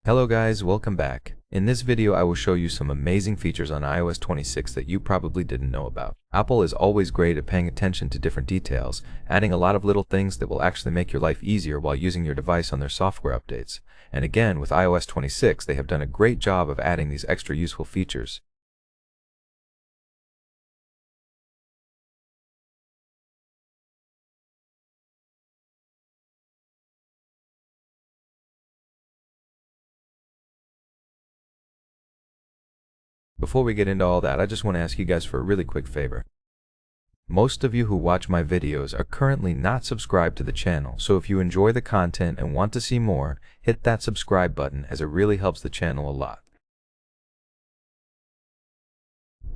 Hello guys, welcome back. In this video I will show you some amazing features on iOS 26 that you probably didn't know about. Apple is always great at paying attention to different details, adding a lot of little things that will actually make your life easier while using your device on their software updates. And again, with iOS 26 they have done a great job of adding these extra useful features. Before we get into all that, I just want to ask you guys for a really quick favor. Most of you who watch my videos are currently not subscribed to the channel, so if you enjoy the content and want to see more, hit that subscribe button as it really helps the channel a lot.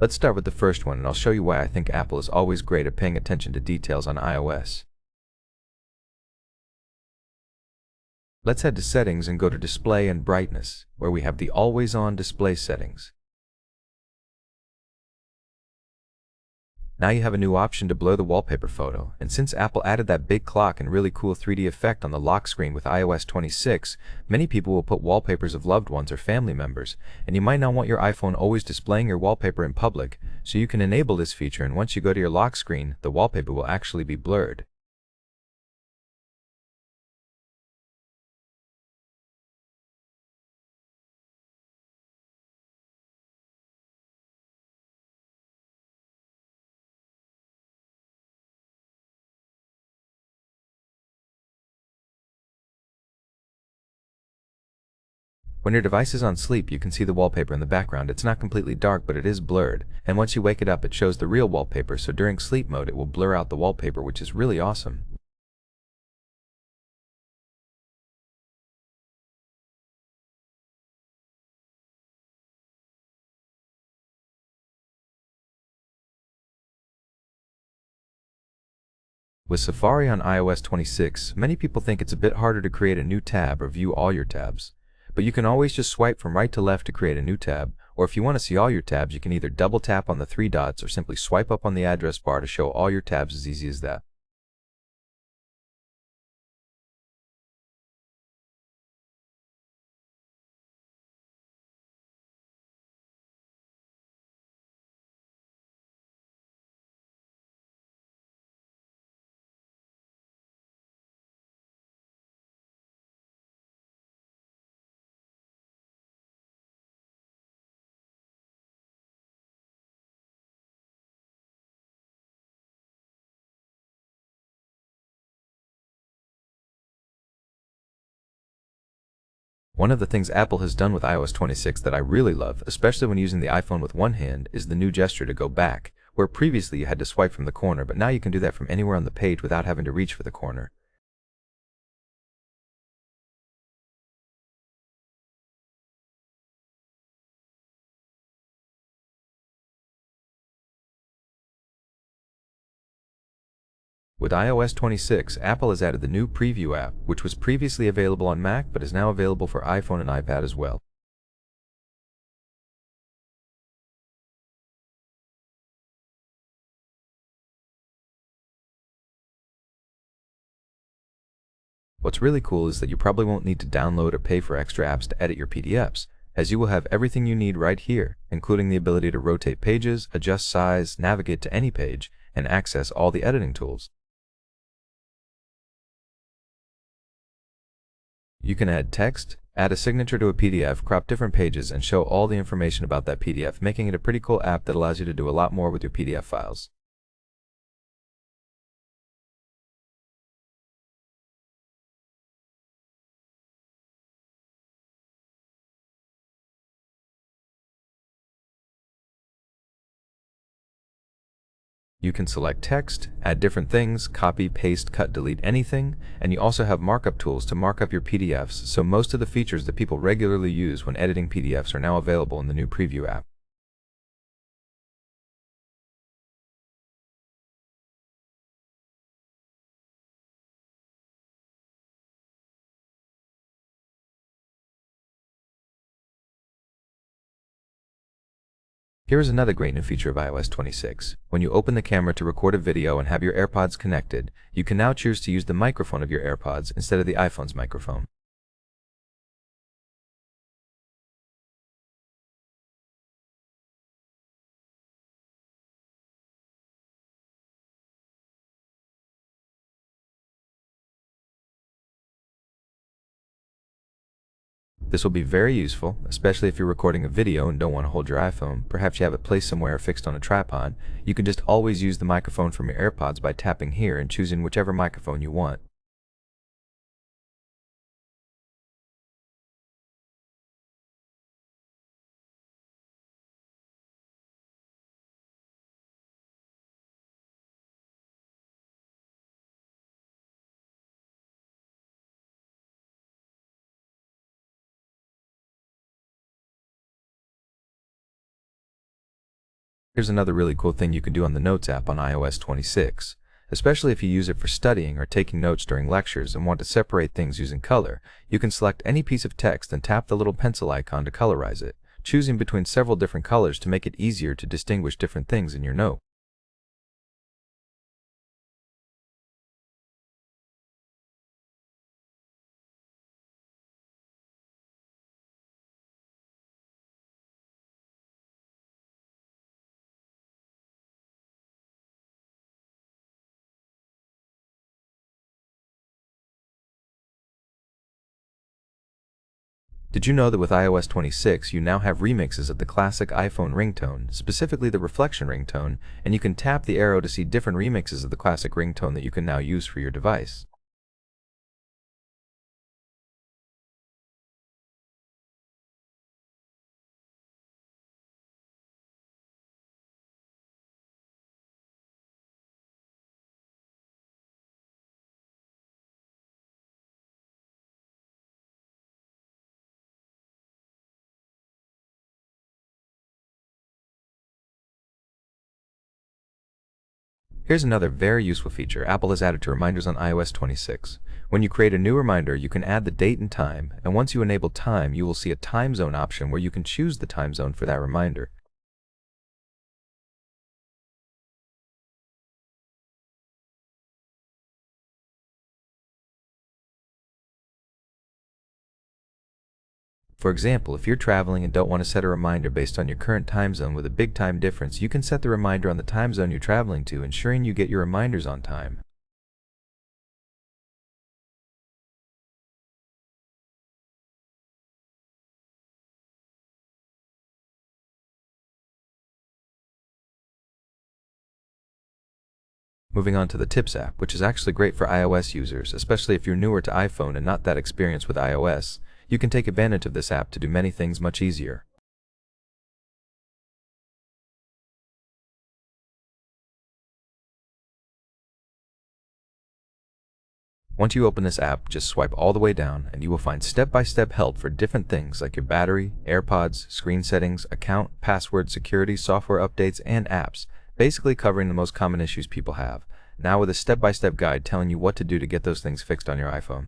Let's start with the first one, and I'll show you why I think Apple is always great at paying attention to details on iOS. Let's head to Settings and go to Display and Brightness, where we have the Always-On Display settings. Now you have a new option to blur the wallpaper photo, and since Apple added that big clock and really cool 3D effect on the lock screen with iOS 26, many people will put wallpapers of loved ones or family members, and you might not want your iPhone always displaying your wallpaper in public, so you can enable this feature, and once you go to your lock screen, the wallpaper will actually be blurred. When your device is on sleep, you can see the wallpaper in the background. It's not completely dark, but it is blurred. And once you wake it up, it shows the real wallpaper, so during sleep mode, it will blur out the wallpaper, which is really awesome. With Safari on iOS 26, many people think it's a bit harder to create a new tab or view all your tabs. But you can always just swipe from right to left to create a new tab, or if you want to see all your tabs, you can either double tap on the three dots or simply swipe up on the address bar to show all your tabs. As easy as that. One of the things Apple has done with iOS 26 that I really love, especially when using the iPhone with one hand, is the new gesture to go back, where previously you had to swipe from the corner, but now you can do that from anywhere on the page without having to reach for the corner. With iOS 26, Apple has added the new Preview app, which was previously available on Mac but is now available for iPhone and iPad as well. What's really cool is that you probably won't need to download or pay for extra apps to edit your PDFs, as you will have everything you need right here, including the ability to rotate pages, adjust size, navigate to any page, and access all the editing tools. You can add text, add a signature to a PDF, crop different pages, and show all the information about that PDF, making it a pretty cool app that allows you to do a lot more with your PDF files. You can select text, add different things, copy, paste, cut, delete anything, and you also have markup tools to mark up your PDFs, so most of the features that people regularly use when editing PDFs are now available in the new Preview app. Here is another great new feature of iOS 26. When you open the camera to record a video and have your AirPods connected, you can now choose to use the microphone of your AirPods instead of the iPhone's microphone. This will be very useful, especially if you're recording a video and don't want to hold your iPhone. Perhaps you have it placed somewhere or fixed on a tripod. You can just always use the microphone from your AirPods by tapping here and choosing whichever microphone you want. Here's another really cool thing you can do on the Notes app on iOS 26. Especially if you use it for studying or taking notes during lectures and want to separate things using color, you can select any piece of text and tap the little pencil icon to colorize it, choosing between several different colors to make it easier to distinguish different things in your note. Did you know that with iOS 26 you now have remixes of the classic iPhone ringtone, specifically the reflection ringtone, and you can tap the arrow to see different remixes of the classic ringtone that you can now use for your device. Here's another very useful feature Apple has added to reminders on iOS 26. When you create a new reminder, you can add the date and time, and once you enable time, you will see a time zone option where you can choose the time zone for that reminder. For example, if you're traveling and don't want to set a reminder based on your current time zone with a big time difference, you can set the reminder on the time zone you're traveling to, ensuring you get your reminders on time. Moving on to the Tips app, which is actually great for iOS users, especially if you're newer to iPhone and not that experienced with iOS. You can take advantage of this app to do many things much easier. Once you open this app, just swipe all the way down and you will find step-by-step help for different things like your battery, AirPods, screen settings, account, password, security, software updates, and apps, basically covering the most common issues people have. Now with a step-by-step guide telling you what to do to get those things fixed on your iPhone.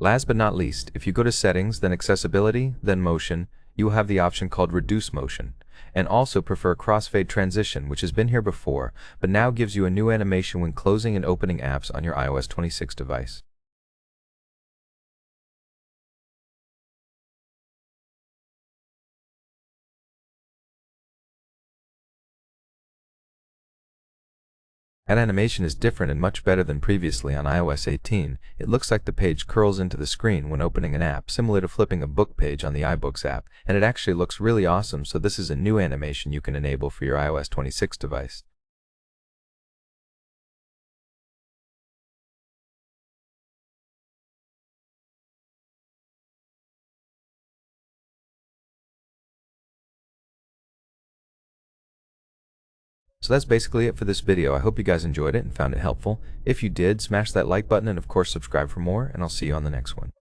Last but not least, if you go to Settings, then Accessibility, then Motion, you will have the option called Reduce Motion, and also prefer Crossfade Transition, which has been here before, but now gives you a new animation when closing and opening apps on your iOS 26 device. That animation is different and much better than previously on iOS 18. It looks like the page curls into the screen when opening an app, similar to flipping a book page on the iBooks app, and it actually looks really awesome, so this is a new animation you can enable for your iOS 26 device. So that's basically it for this video. I hope you guys enjoyed it and found it helpful. If you did, smash that like button and of course subscribe for more, and I'll see you on the next one.